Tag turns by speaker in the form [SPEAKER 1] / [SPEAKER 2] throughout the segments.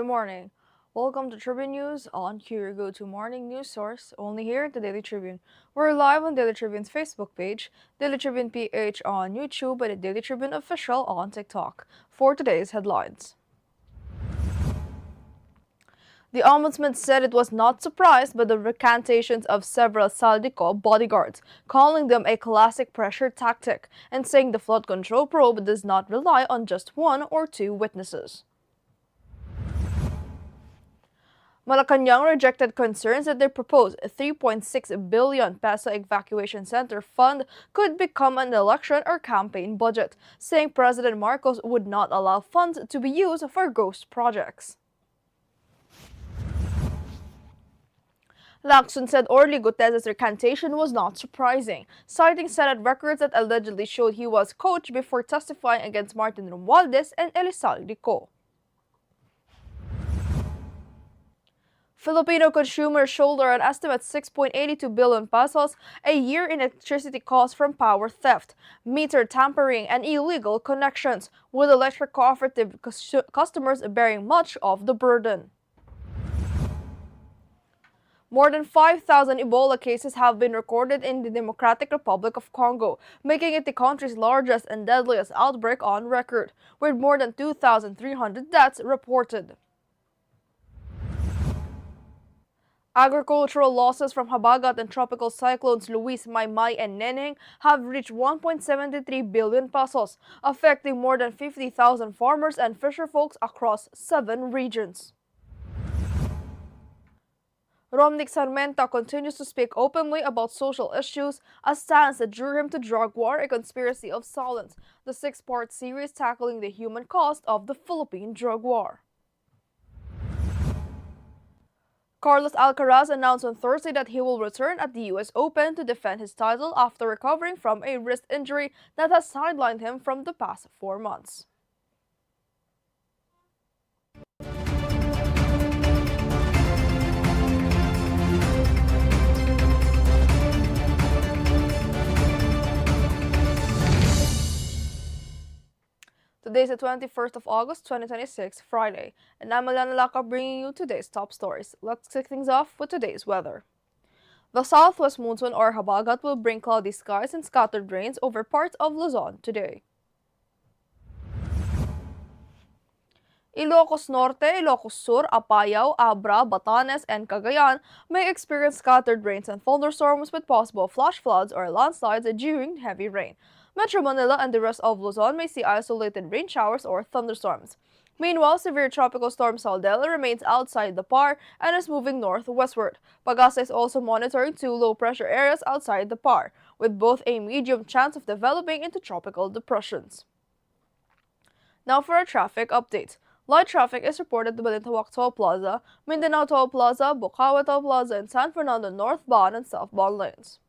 [SPEAKER 1] Good morning. Welcome to Tribune News on your go-to morning news source, only here at the Daily Tribune. We're live on Daily Tribune's Facebook page, Daily Tribune PH on YouTube, and the Daily Tribune Official on TikTok. For today's headlines. The ombudsman said it was not surprised by the recantations of several Saldico bodyguards, calling them a classic pressure tactic, and saying the flood control probe does not rely on just one or two witnesses. Malacanang rejected concerns that the proposed 3.6 billion peso evacuation center fund could become an election or campaign budget, saying President Marcos would not allow funds to be used for ghost projects. Lacson said Orly Gutierrez's recantation was not surprising, citing Senate records that allegedly showed he was coached before testifying against Martin Romualdez and Elisaldico. Filipino consumers shoulder an estimated 6.82 billion pesos a year in electricity costs from power theft, meter tampering, and illegal connections, with electric cooperative customers bearing much of the burden. More than 5,000 Ebola cases have been recorded in the Democratic Republic of Congo, making it the country's largest and deadliest outbreak on record, with more than 2,300 deaths reported. Agricultural losses from Habagat and tropical cyclones Luis, Maymay, and Neneng have reached 1.73 billion pesos, affecting more than 50,000 farmers and fisherfolks across 7 regions. Romnick Sarmenta continues to speak openly about social issues, a stance that drew him to Drug War, a Conspiracy of Silence, the 6-part series tackling the human cost of the Philippine drug war. Carlos Alcaraz announced on Thursday that he will return at the US Open to defend his title after recovering from a wrist injury that has sidelined him from the past 4 months. Today is the 21st of August, 2026, Friday, and I'm Eliana Lacap bringing you today's top stories. Let's kick things off with today's weather. The southwest monsoon or Habagat will bring cloudy skies and scattered rains over parts of Luzon today. Ilocos Norte, Ilocos Sur, Apayao, Abra, Batanes, and Cagayan may experience scattered rains and thunderstorms with possible flash floods or landslides during heavy rain. Metro Manila and the rest of Luzon may see isolated rain showers or thunderstorms. Meanwhile, severe tropical storm Saldel remains outside the PAR and is moving northwestward. Pagasa is also monitoring 2 low-pressure areas outside the PAR, with both a medium chance of developing into tropical depressions. Now for a traffic update. Light traffic is reported to Balintawak Toll Plaza, Mindanao Toll Plaza, Bocaue Toll Plaza, and San Fernando northbound and southbound lanes.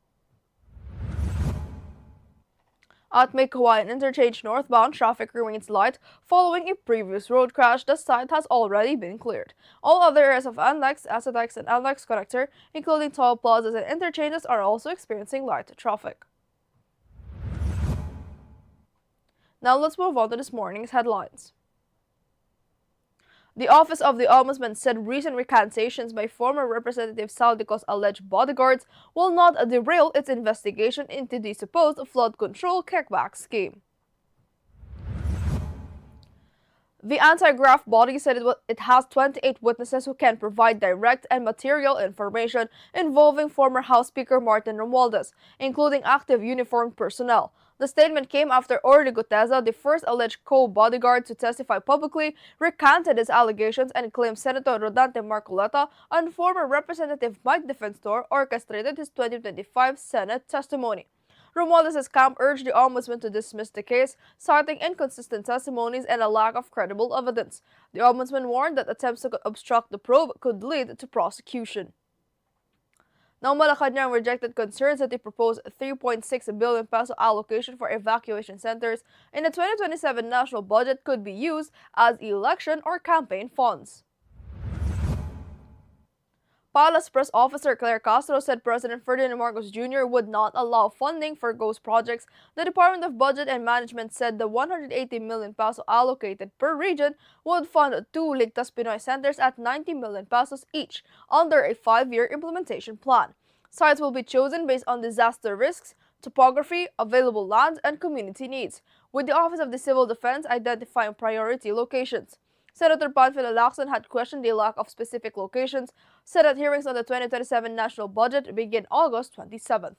[SPEAKER 1] At May Kawayan Interchange northbound, traffic remains light following a previous road crash. The site has already been cleared. All other areas of NLEX, SLEX, and NLEX connector, including toll plazas and interchanges, are also experiencing light traffic. Now let's move on to this morning's headlines. The Office of the Ombudsman said recent recantations by former Representative Saldico's alleged bodyguards will not derail its investigation into the supposed flood control kickback scheme. The anti-graft body said it has 28 witnesses who can provide direct and material information involving former House Speaker Martin Romualdez, including active uniformed personnel. The statement came after Orly Gutierrez, the first alleged co-bodyguard to testify publicly, recanted his allegations and claimed Senator Rodante Marcoleta and former Representative Mike Defensor orchestrated his 2025 Senate testimony. Romualdez's camp urged the Ombudsman to dismiss the case, citing inconsistent testimonies and a lack of credible evidence. The Ombudsman warned that attempts to obstruct the probe could lead to prosecution. Now, Malacanang rejected concerns that the proposed 3.6 billion peso allocation for evacuation centers in the 2027 national budget could be used as election or campaign funds. Palace press officer Claire Castro said President Ferdinand Marcos Jr. would not allow funding for ghost projects. The Department of Budget and Management said the 180 million peso allocated per region would fund two Ligtas Pinoy centers at 90 million pesos each under a 5-year implementation plan. Sites will be chosen based on disaster risks, topography, available land, and community needs, with the Office of the Civil Defense identifying priority locations. Senator Panfilo Lacson had questioned the lack of specific locations. Senate hearings on the 2027 national budget begin August 27th.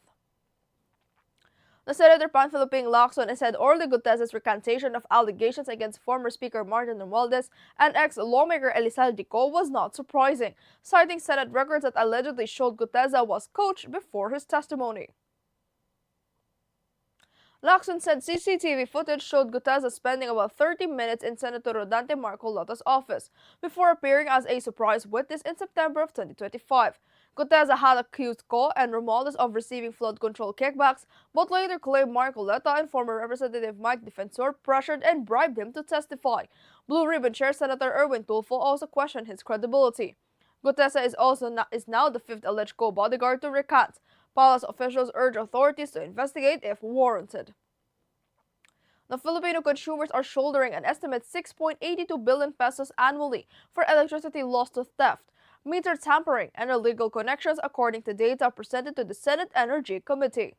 [SPEAKER 1] The Senator Panfilo Lacson said Orly Gutierrez's recantation of allegations against former Speaker Martin Romualdez and ex-lawmaker Elizalde Co was not surprising, citing Senate records that allegedly showed Gutierrez was coached before his testimony. Lacson said CCTV footage showed Gutierrez spending about 30 minutes in Senator Rodante Marcolata's office before appearing as a surprise witness in September of 2025. Gutierrez had accused Co and Romualdez of receiving flood control kickbacks, but later claimed Marcolata and former Representative Mike Defensor pressured and bribed him to testify. Blue Ribbon Chair Senator Erwin Tulfo also questioned his credibility. Gutierrez is now the fifth alleged Co bodyguard to recant. Palace officials urge authorities to investigate if warranted. The Filipino consumers are shouldering an estimated 6.82 billion pesos annually for electricity lost to theft, meter tampering, and illegal connections, according to data presented to the Senate Energy Committee.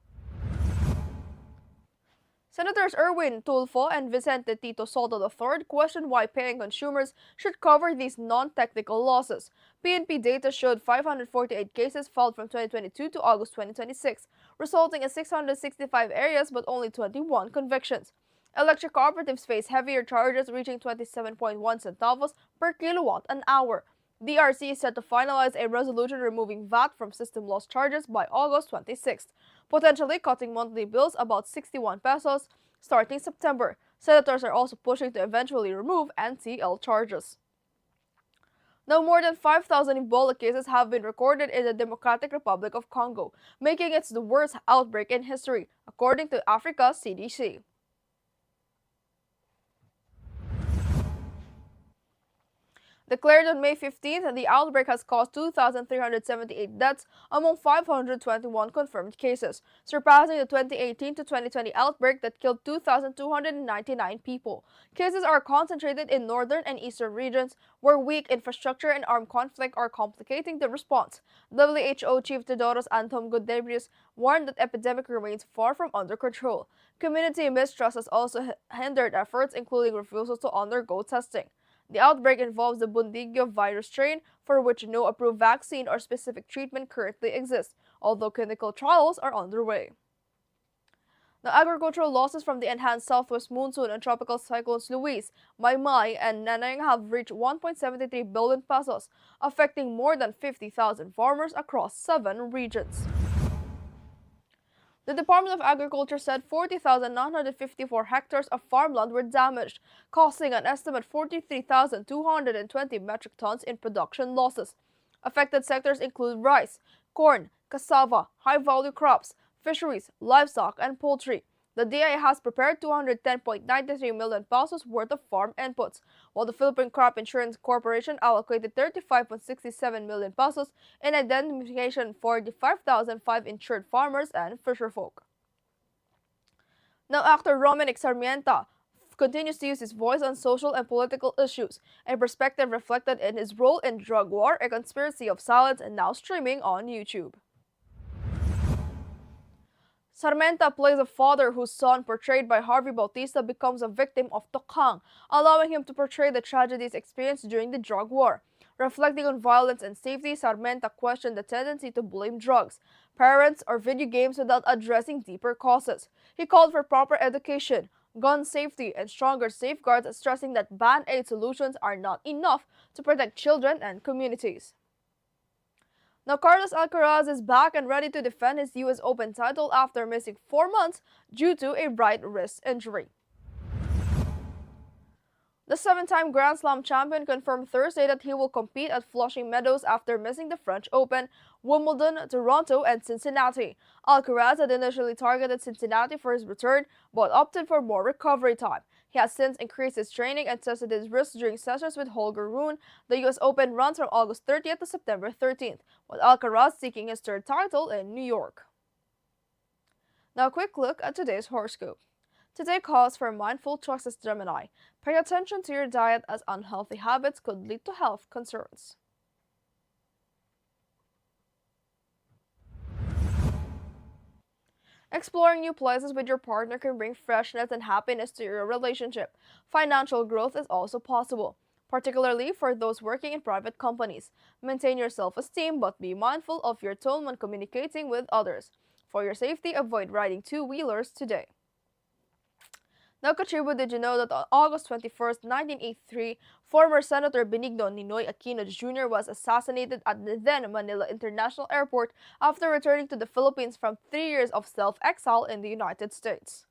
[SPEAKER 1] Senators Erwin Tulfo and Vicente Tito Soto III questioned why paying consumers should cover these non-technical losses. PNP data showed 548 cases filed from 2022 to August 2026, resulting in 665 areas but only 21 convictions. Electric cooperatives face heavier charges reaching 27.1 centavos per kilowatt an hour. DRC is set to finalize a resolution removing VAT from system loss charges by August 26th, potentially cutting monthly bills about 61 pesos starting September. Senators are also pushing to eventually remove NTL charges. Now, more than 5,000 Ebola cases have been recorded in the Democratic Republic of Congo, making it the worst outbreak in history, according to Africa CDC. Declared on May 15th, the outbreak has caused 2,378 deaths among 521 confirmed cases, surpassing the 2018 to 2020 outbreak that killed 2,299 people. Cases are concentrated in northern and eastern regions, where weak infrastructure and armed conflict are complicating the response. WHO Chief Tedros Adhanom Ghebreyesus warned that epidemic remains far from under control. Community mistrust has also hindered efforts, including refusals to undergo testing. The outbreak involves the Bundibugyo virus strain, for which no approved vaccine or specific treatment currently exists, although clinical trials are underway. The agricultural losses from the enhanced southwest monsoon and tropical cyclones Luis, Maymay, and Nanang have reached 1.73 billion pesos, affecting more than 50,000 farmers across 7 regions. The Department of Agriculture said 40,954 hectares of farmland were damaged, costing an estimated 43,220 metric tons in production losses. Affected sectors include rice, corn, cassava, high-value crops, fisheries, livestock, and poultry. The DA has prepared 210.93 million pesos worth of farm inputs, while the Philippine Crop Insurance Corporation allocated 35.67 million pesos in indemnification for the 5,005 insured farmers and fisherfolk. Now, actor Romanic Sarmiento continues to use his voice on social and political issues, a perspective reflected in his role in Drug War, A Conspiracy of Silence, and now streaming on YouTube. Sarmiento plays a father whose son, portrayed by Harvey Bautista, becomes a victim of tokhang, allowing him to portray the tragedies experienced during the drug war. Reflecting on violence and safety, Sarmiento questioned the tendency to blame drugs, parents, or video games without addressing deeper causes. He called for proper education, gun safety, and stronger safeguards, stressing that band-aid solutions are not enough to protect children and communities. Now, Carlos Alcaraz is back and ready to defend his U.S. Open title after missing 4 months due to a right wrist injury. The seven-time Grand Slam champion confirmed Thursday that he will compete at Flushing Meadows after missing the French Open, Wimbledon, Toronto, and Cincinnati. Alcaraz had initially targeted Cincinnati for his return, but opted for more recovery time. He has since increased his training and tested his wrist during sessions with Holger Rune. The US Open runs from August 30th to September 13th, with Alcaraz seeking his third title in New York. Now a quick look at today's horoscope. Today calls for mindful choices, Gemini. Pay attention to your diet as unhealthy habits could lead to health concerns. Exploring new places with your partner can bring freshness and happiness to your relationship. Financial growth is also possible, particularly for those working in private companies. Maintain your self-esteem but be mindful of your tone when communicating with others. For your safety, avoid riding two-wheelers today. Now, Tribune, did you know that on August 21st, 1983, former Senator Benigno Ninoy Aquino Jr. was assassinated at the then Manila International Airport after returning to the Philippines from 3 years of self-exile in the United States.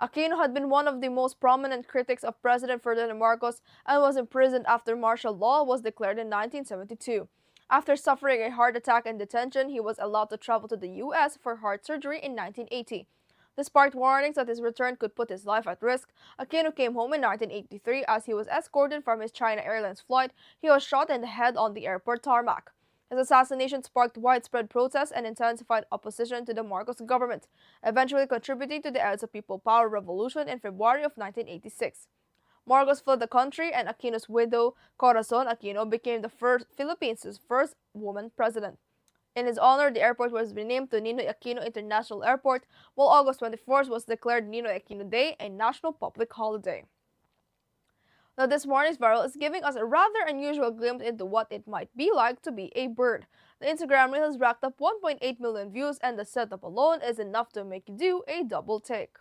[SPEAKER 1] Aquino had been one of the most prominent critics of President Ferdinand Marcos and was imprisoned after martial law was declared in 1972. After suffering a heart attack in detention, he was allowed to travel to the U.S. for heart surgery in 1980. Despite warnings that his return could put his life at risk, Aquino came home in 1983 as he was escorted from his China Airlines flight. He was shot in the head on the airport tarmac. His assassination sparked widespread protests and intensified opposition to the Marcos government, eventually contributing to the EDSA People Power Revolution in February of 1986. Marcos fled the country, and Aquino's widow, Corazon Aquino, became the Philippines' first woman president. In his honor, the airport was renamed to Ninoy Aquino International Airport, while August 24th was declared Ninoy Aquino Day, a national public holiday. Now, this morning's viral is giving us a rather unusual glimpse into what it might be like to be a bird. The Instagram reel has racked up 1.8 million views, and the setup alone is enough to make you do a double take.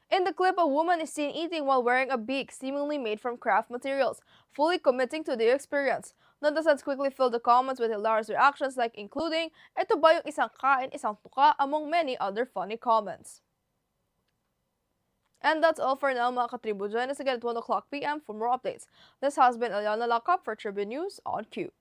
[SPEAKER 1] In the clip, a woman is seen eating while wearing a beak seemingly made from craft materials, fully committing to the experience. Netizens quickly filled the comments with hilarious reactions like including, "Ito ba yung isang kain, isang tuka," among many other funny comments. And that's all for now, mga katribu. Join us again at 1 o'clock p.m. for more updates. This has been Eliana Lacap for Tribune News on Q.